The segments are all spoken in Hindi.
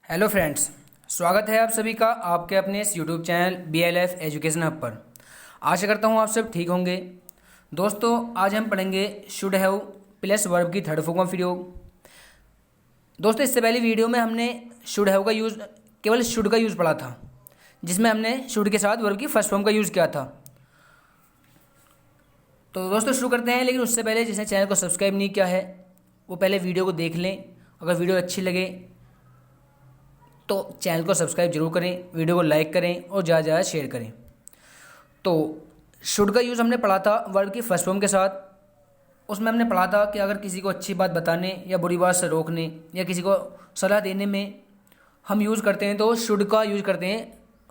हेलो फ्रेंड्स, स्वागत है आप सभी का आपके अपने इस YouTube channel BLF education hub पर। आशा करता हूँ आप सब ठीक होंगे। दोस्तों, आज हम पढ़ेंगे शुड हैव प्लस वर्ब की थर्ड फॉर्म ऑफ प्रयोग। दोस्तों, इससे पहले वीडियो में हमने शुड हैव का यूज़, केवल शुड का यूज़ पढ़ा था, जिसमें हमने शुड के साथ वर्ब की फर्स्ट फॉर्म का यूज़ किया था। तो दोस्तों शुरू करते हैं, लेकिन उससे पहले जिसने चैनल को सब्सक्राइब नहीं किया है वो पहले वीडियो को देख लें। अगर वीडियो अच्छी लगे तो चैनल को सब्सक्राइब जरूर करें, वीडियो को लाइक करें और ज़्यादा ज़्यादा शेयर करें। तो शुड का यूज़ हमने पढ़ा था वर्ब की फर्स्ट फॉर्म के साथ। उसमें हमने पढ़ा था कि अगर किसी को अच्छी बात बताने या बुरी बात से रोकने या किसी को सलाह देने में हम यूज़ करते हैं तो शुड का यूज़ करते हैं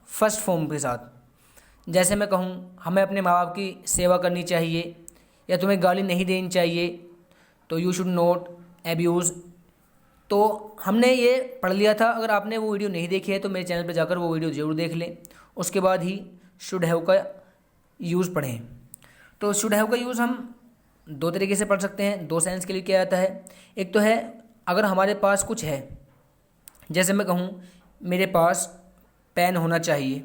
फर्स्ट फॉर्म के साथ। जैसे मैं कहूँ हमें अपने माँ बाप की सेवा करनी चाहिए या तुम्हें गाली नहीं देनी चाहिए, तो यू शुड नॉट एब्यूज़। तो हमने ये पढ़ लिया था। अगर आपने वो वीडियो नहीं देखी है तो मेरे चैनल पर जाकर वो वीडियो ज़रूर देख लें, उसके बाद ही शुड हैव का यूज़ पढ़ें। तो शुड हैव का यूज़ हम दो तरीके से पढ़ सकते हैं, दो सेंस के लिए किया जाता है। एक तो है अगर हमारे पास कुछ है, जैसे मैं कहूँ मेरे पास पेन होना चाहिए,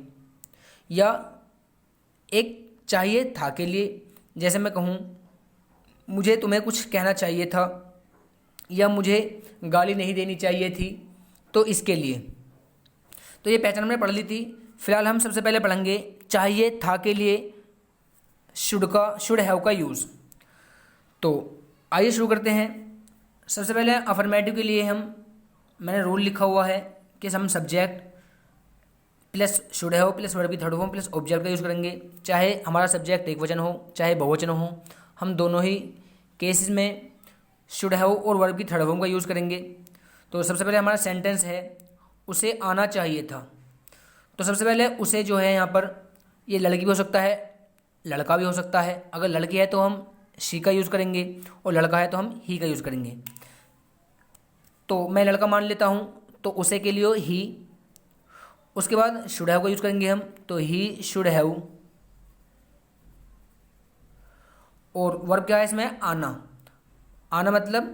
या एक चाहिए था के लिए, जैसे मैं कहूँ मुझे तुम्हें कुछ कहना चाहिए था या मुझे गाली नहीं देनी चाहिए थी, तो इसके लिए। तो ये पहचान हमने पढ़ ली थी। फिलहाल हम सबसे पहले पढ़ेंगे चाहिए था के लिए शुड हैव का यूज़। तो आइए शुरू करते हैं। सबसे पहले अफर्मेटिव के लिए मैंने रूल लिखा हुआ है कि हम subject plus should have plus verb की थर्ड फॉर्म प्लस ऑब्जेक्ट का यूज़ करेंगे। चाहे हमारा सब्जेक्ट एक वचन हो चाहे बहुवचन हो, हम दोनों ही केसेस में शुड हैव और वर्ब की थर्ड फॉर्म का यूज़ करेंगे। तो सबसे पहले हमारा सेंटेंस है उसे आना चाहिए था। तो सबसे पहले उसे जो है यहाँ पर, ये लड़की भी हो सकता है लड़का भी हो सकता है। अगर लड़की है तो हम शी का यूज़ करेंगे और लड़का है तो हम ही का यूज़ करेंगे। तो मैं लड़का मान लेता हूँ, तो उसे के लिए ही। उसके बाद शुड हैव का यूज़ करेंगे हम, तो ही शुड हैव। और वर्ब क्या है इसमें, आना। आना मतलब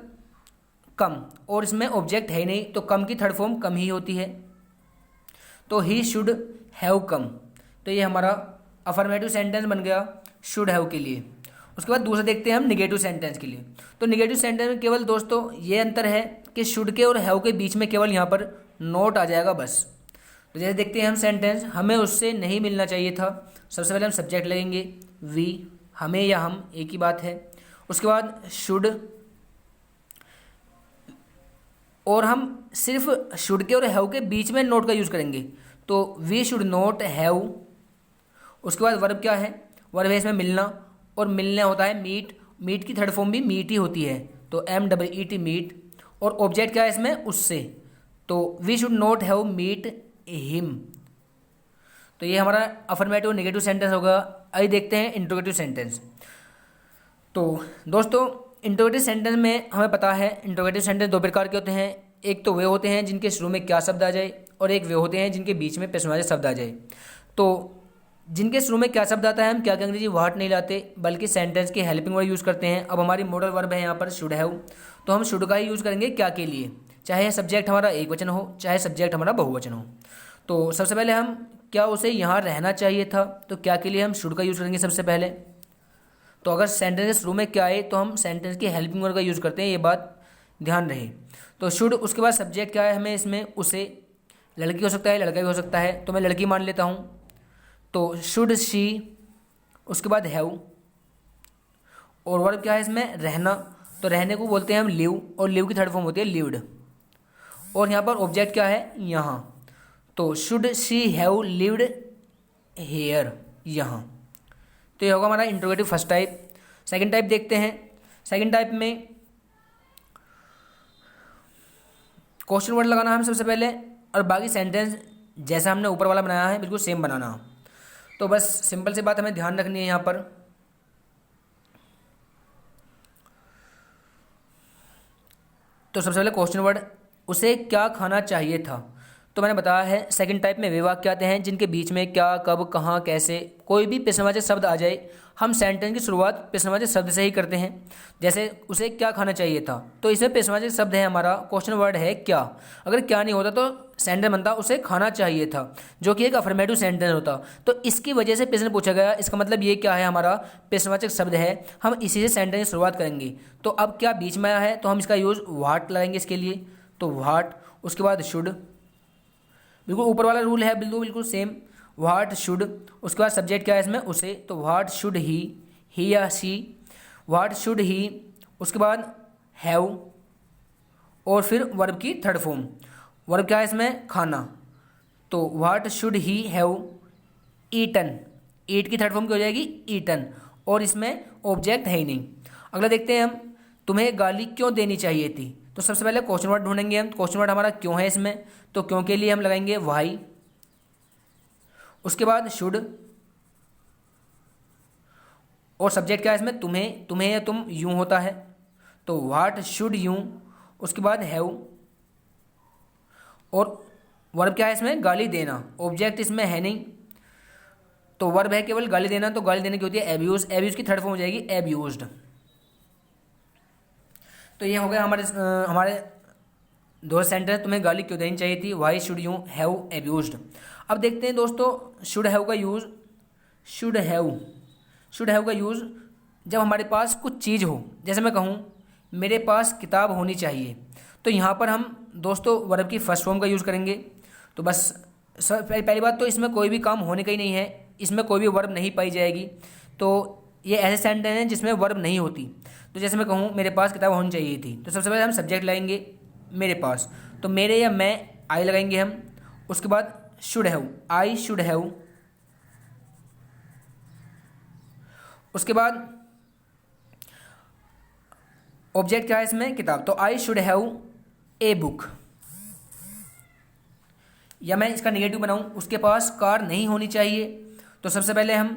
कम, और इसमें ऑब्जेक्ट है ही नहीं, तो कम की थर्ड फॉर्म कम ही होती है। तो ही शुड हैव कम। तो ये हमारा अफर्मेटिव सेंटेंस बन गया शुड हैव के लिए। उसके बाद दूसरा देखते हैं हम निगेटिव सेंटेंस के लिए। तो निगेटिव सेंटेंस में केवल दोस्तों ये अंतर है कि शुड के और हैव के बीच में केवल यहाँ पर नोट आ जाएगा बस। तो जैसे देखते हैं हम सेंटेंस, हमें उससे नहीं मिलना चाहिए था। सबसे पहले हम सब्जेक्ट लगेंगे वी, हमें या हम एक ही बात है। उसके बाद शुड, और हम सिर्फ शुड के और हैव के बीच में नोट का यूज़ करेंगे, तो वी शुड नॉट हैव। उसके बाद वर्ब क्या है, वर्ब है इसमें मिलना, और मिलने होता है मीट। मीट की थर्ड फॉर्म भी मीट ही होती है, तो MEET मीट। और ऑब्जेक्ट क्या है इसमें, उससे, तो we should not have meet him. तो ये हमारा अफर्मेटिव नेगेटिव सेंटेंस होगा। आइए देखते हैं इंट्रोगेटिव सेंटेंस। तो दोस्तों इंट्रोगेटिव सेंटेंस में हमें पता है इंट्रोगेटिव सेंटेंस दो प्रकार के होते हैं। एक तो वे होते हैं जिनके शुरू में क्या शब्द आ जाए, और एक वे होते हैं जिनके बीच में प्रश्नवाचक शब्द आ जाए। तो जिनके शुरू में क्या शब्द आता है हम क्या करेंगे जी, व्हाट नहीं लाते, बल्कि सेंटेंस की हेल्पिंग वर्ड यूज़ करते हैं। अब हमारी मॉडल वर्ब है यहाँ पर शुड हैव, तो हम शुड का ही यूज़ करेंगे क्या के लिए, चाहे सब्जेक्ट हमारा एक वचन हो चाहे सब्जेक्ट हमारा बहुवचन हो। तो सबसे पहले हम क्या उसे यहाँ रहना चाहिए था, तो क्या के लिए हम शुड का यूज़ करेंगे सबसे पहले। तो अगर सेंटेंस के शुरू में क्या आए तो हम सेंटेंस की हेल्पिंग वर्ड का यूज़ करते हैं, ये बात ध्यान रहे। तो शुड, उसके बाद सब्जेक्ट क्या है हमें इसमें, उसे। लड़की हो सकता है लड़का भी हो सकता है, तो मैं लड़की मान लेता हूँ, तो शुड शी। उसके बाद हैव, और वर्ब क्या है इसमें, रहना। तो रहने को बोलते हैं हम लिव, और लिव की थर्ड फॉर्म होती है लिव्ड। और यहाँ पर ऑब्जेक्ट क्या है, यहाँ, तो should she have lived hair, यहाँ। तो ये होगा हमारा interrogative first type. Second type देखते हैं। सेकंड टाइप में क्वेश्चन वर्ड लगाना है हम सबसे पहले, और बाकी सेंटेंस जैसा हमने ऊपर वाला बनाया है बिल्कुल सेम बनाना। तो बस सिंपल सी बात हमें ध्यान रखनी है यहाँ पर। तो सबसे पहले क्वेश्चन वर्ड, उसे क्या खाना चाहिए था। तो मैंने बताया है सेकंड टाइप में वे वाक्य आते हैं जिनके बीच में क्या, कब, कहाँ, कैसे, कोई भी प्रश्नवाचक शब्द आ जाए हम सेंटेंस की शुरुआत प्रश्नवाचक शब्द से ही करते हैं। जैसे उसे क्या खाना चाहिए था, तो इसमें प्रश्नवाचक शब्द है हमारा, क्वेश्चन वर्ड है क्या। अगर क्या नहीं होता तो सेंटेंस बनता उसे खाना चाहिए था, जो कि एक अफर्मेटिव सेंटेंस होता। तो इसकी वजह से प्रश्न पूछा गया, इसका मतलब ये क्या है, हमारा प्रश्नवाचक शब्द है, हम इसी से सेंटेंस की शुरुआत करेंगे। तो अब क्या बीच में आया है, तो हम इसका यूज़ व्हाट लगाएंगे इसके लिए, तो व्हाट, उसके बाद शुड, बिल्कुल ऊपर वाला रूल है, बिल्कुल सेम, व्हाट शुड, उसके बाद सब्जेक्ट क्या है इसमें, उसे, तो व्हाट शुड ही या शी, व्हाट शुड ही, उसके बाद हैव, और फिर वर्ब की थर्ड फॉर्म, वर्ब क्या है इसमें, खाना, तो what should he have eaten, eat की थर्ड फॉर्म क्या हो जाएगी, ईटन, और इसमें ऑब्जेक्ट है ही नहीं। अगला देखते हैं हम, तुम्हें गाली क्यों देनी चाहिए थी। तो सबसे पहले क्वेश्चन वर्ड ढूंढेंगे हम, क्वेश्चन वर्ड हमारा क्यों है इसमें, तो क्यों के लिए हम लगाएंगे व्हाई, उसके बाद शुड, और सब्जेक्ट क्या है इसमें, तुम्हें या तुम यूं होता है, तो व्हाट शुड यूं, उसके बाद हैव, और वर्ब क्या है इसमें, गाली देना, ऑब्जेक्ट इसमें है नहीं, तो वर्ब है केवल गाली देना, तो गाली देने की होती है एब्यूज, एब्यूज की थर्ड फॉर्म हो जाएगी एब्यूज्ड। तो ये हो गया हमारे दो सेंटेंस, तुम्हें गाली क्यों देनी चाहिए थी, वाई शुड यू हैव एब्यूज्ड। अब देखते हैं दोस्तों शुड हैव का यूज़, शुड हैव का यूज़ जब हमारे पास कुछ चीज़ हो, जैसे मैं कहूँ मेरे पास किताब होनी चाहिए, तो यहाँ पर हम दोस्तों वर्ब की फर्स्ट फॉर्म का यूज़ करेंगे। तो बस पहली बात तो इसमें कोई भी काम होने का ही नहीं है, इसमें कोई भी वर्ब नहीं पाई जाएगी, तो ये ऐसे सेंटेंस हैं जिसमें वर्ब नहीं होती। तो जैसे मैं कहूँ मेरे पास किताब होनी चाहिए थी, तो सबसे पहले हम सब्जेक्ट लाएंगे मेरे पास, तो मेरे या मैं आई लगाएंगे हम, उसके बाद should have, I should have, उसके बाद ऑब्जेक्ट क्या है इसमें, किताब, तो I should have a book. या मैं इसका नेगेटिव बनाऊं, उसके पास कार नहीं होनी चाहिए, तो सबसे पहले हम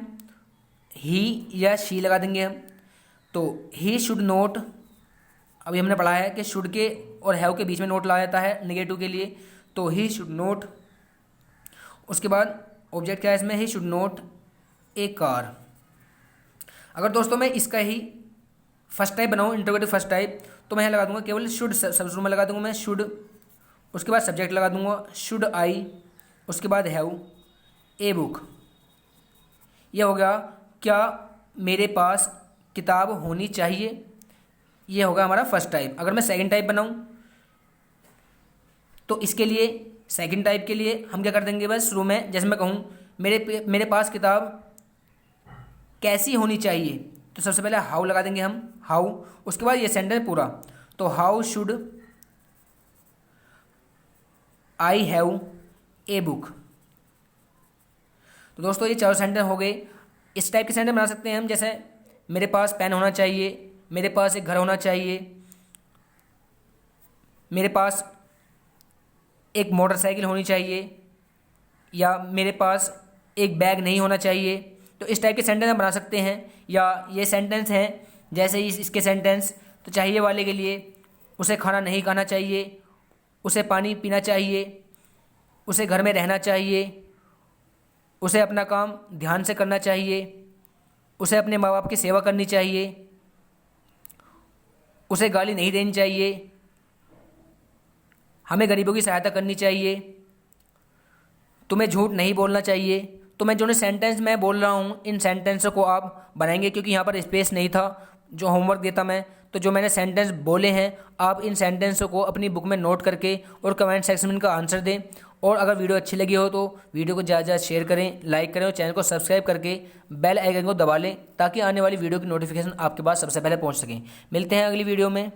ही या शी लगा देंगे हम, तो ही शुड नोट, अभी हमने पढ़ा है कि शुड के और हैव के बीच में नोट लाया जाता है नेगेटिव के लिए, तो ही शुड नोट, उसके बाद ऑब्जेक्ट क्या है इसमें, he should note A car. अगर दोस्तों मैं इसका ही फर्स्ट टाइप बनाऊँ, इंटरोगेटिव फर्स्ट टाइप, तो मैं यहाँ लगा दूंगा केवल शुड, सब शुरू में लगा दूंगा मैं शुड, उसके बाद सब्जेक्ट लगा दूंगा शुड आई, उसके बाद हैव ए बुक। यह हो गया क्या मेरे पास किताब होनी चाहिए, ये होगा हमारा फर्स्ट टाइप। अगर मैं सेकंड टाइप बनाऊं, तो इसके लिए सेकंड टाइप के लिए हम क्या कर देंगे, बस शुरू में जैसे मैं कहूँ मेरे पास किताब कैसी होनी चाहिए, तो सबसे पहले हाउ लगा देंगे हम, हाउ, उसके बाद ये सेंटेंस पूरा, तो how should I have a book. तो दोस्तों ये चारों सेंटेंस हो गए। इस टाइप के सेंटेंस बना सकते हैं हम, जैसे मेरे पास पेन होना चाहिए, मेरे पास एक घर होना चाहिए, मेरे पास एक मोटरसाइकिल होनी चाहिए, या मेरे पास एक बैग नहीं होना चाहिए। तो इस टाइप के सेंटेंस हम बना सकते हैं। या ये सेंटेंस हैं जैसे इसके सेंटेंस, तो चाहिए वाले के लिए उसे खाना नहीं खाना चाहिए, उसे पानी पीना चाहिए, उसे घर में रहना चाहिए, उसे अपना काम ध्यान से करना चाहिए, उसे अपने माँ बाप की सेवा करनी चाहिए, उसे गाली नहीं देनी चाहिए, हमें गरीबों की सहायता करनी चाहिए, तुम्हें झूठ नहीं बोलना चाहिए। तो मैं जो सेंटेंस मैं बोल रहा हूँ, इन सेंटेंसों को आप बनाएंगे, क्योंकि यहाँ पर स्पेस नहीं था जो होमवर्क देता मैं, तो जो मैंने सेंटेंस बोले हैं आप इन सेंटेंसों को अपनी बुक में नोट करके और कमेंट सेक्शन में इनका आंसर दें। और अगर वीडियो अच्छी लगी हो तो वीडियो को ज़्यादा ज़्यादा शेयर करें, लाइक करें और चैनल को सब्सक्राइब करके बेल आइकन को दबा लें, ताकि आने वाली वीडियो की नोटिफिकेशन आपके पास सबसे पहले पहुँच सकें। मिलते हैं अगली वीडियो में।